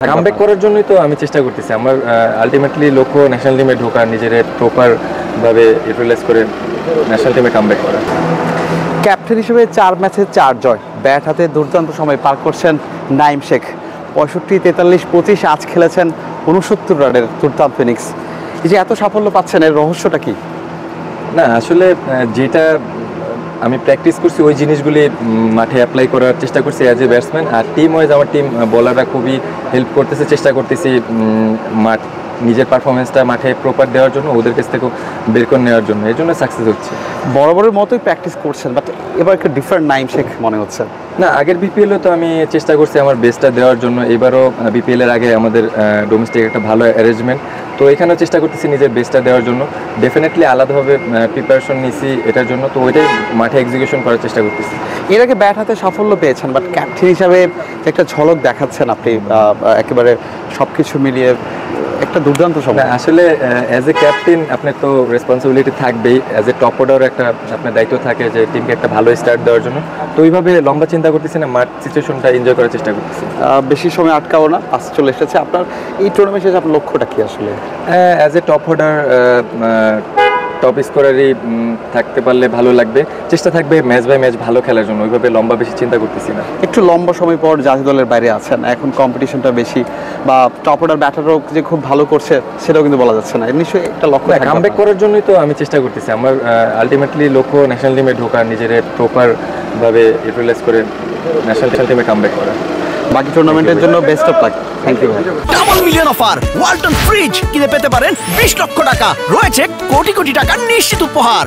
Comeback করার জন্যই তো আমি চেষ্টা করতেছি। আমার আলটিমেটলি লক্ষ্য ন্যাশনাল টিমে ঢোকা, নিজের প্রপার ভাবে ইউটিলাইজ করে ন্যাশনাল টিমে কামব্যাক করা। ক্যাপ্টেন হিসেবে 4 ম্যাচে 4 জয়, ব্যাট হাতে দুর্দান্ত সময় পার করছেন নাইম শেখ। 65, 43, 25 আজ খেলেছেন 69 রানের দুর্দান্ত ইনিংস। এই যে এত সাফল্য পাচ্ছেন, এর রহস্যটা কি? না আসলে যেটা আমি প্র্যাকটিস করছি ওই জিনিসগুলি মাঠে অ্যাপ্লাই করার চেষ্টা করছি অ্যাজ এ ব্যাটসম্যান। আর টিম ওয়াইজ আমার টিম বোলাররা খুবই হেল্প করতেছে, চেষ্টা করতেছি মাঠ নিজের পারফরমেন্সটা মাঠে প্রপার দেওয়ার জন্য, ওদের কাছ থেকেও বের করে নেওয়ার জন্য, এই জন্য সাকসেস হচ্ছে। বরাবরের মতোই প্র্যাকটিস করছেন, বাট এবার একটু ডিফারেন্ট নাইম শেখ মনে হচ্ছে। না আগের বিপিএলও তো আমি চেষ্টা করছি আমার বেস্টটা দেওয়ার জন্য, এবারও বিপিএলের আগে আমাদের ডোমেস্টিক একটা ভালো অ্যারেঞ্জমেন্ট, তো এখানেও চেষ্টা করতেছি নিজের বেস্টটা দেওয়ার জন্য। ডেফিনেটলি আলাদাভাবে প্রিপারেশন নিছি এটার জন্য, তো ওইটাই মাঠে এক্সিকিউশন করার চেষ্টা করতেছি। এর আগে ব্যাট হাতে সাফল্য পেয়েছেন, বাট ক্যাপ্টেন হিসাবে একটা ঝলক দেখাচ্ছেন আপনি, একেবারে সব কিছু মিলিয়ে একটা দুর্দান্ত সময়। আসলে অ্যাজ এ ক্যাপ্টেন আপনার তো রেসপন্সিবিলিটি থাকবেই, অ্যাজ এ টপ অর্ডার একটা আপনার দায়িত্ব থাকে যে টিমকে একটা ভালো স্টার্ট দেওয়ার জন্য, তো ওইভাবে লম্বা চিন্তা করতেছি না, মাঠ সিচুয়েশনটা এনজয় করার চেষ্টা করতেছি। বেশি সময় আটকাও না, পাস চলে এসেছে। আপনার এই টুর্নামেন্ট শেষে আপনার লক্ষ্যটা কি আসলে? As a top order top স্কোরারই থাকতে পারলে ভালো লাগবে, চেষ্টা থাকবে ম্যাচ বাই ম্যাচ ভালো খেলার জন্য, ওইভাবে লম্বা বেশি চিন্তা করতেছি না। একটু লম্বা সময় পর জাতীয় দলের বাইরে আছেন, এখন কম্পিটিশনটা বেশি, বা টপ অর্ডার ব্যাটারও যে খুব ভালো করছে সেটাও কিন্তু বলা যাচ্ছে না। নিশ্চয়ই একটা লক্ষ্য কামব্যাক করার জন্যই তো আমি চেষ্টা করতেছি। আমার আলটিমেটলি লক্ষ্য ন্যাশনাল টিমে ঢোকা, নিজের প্রপার ভাবে ইউটিলাইজ করে ন্যাশনাল টিমে কামব্যাক করা। বাকি টুর্নামেন্টের জন্য best of luck. Thank you ভাই। Double million offer, Walton fridge কিনে পেতে পারেন 20 লক্ষ টাকা, রয়েছে কোটি কোটি টাকার নিশ্চিত উপহার।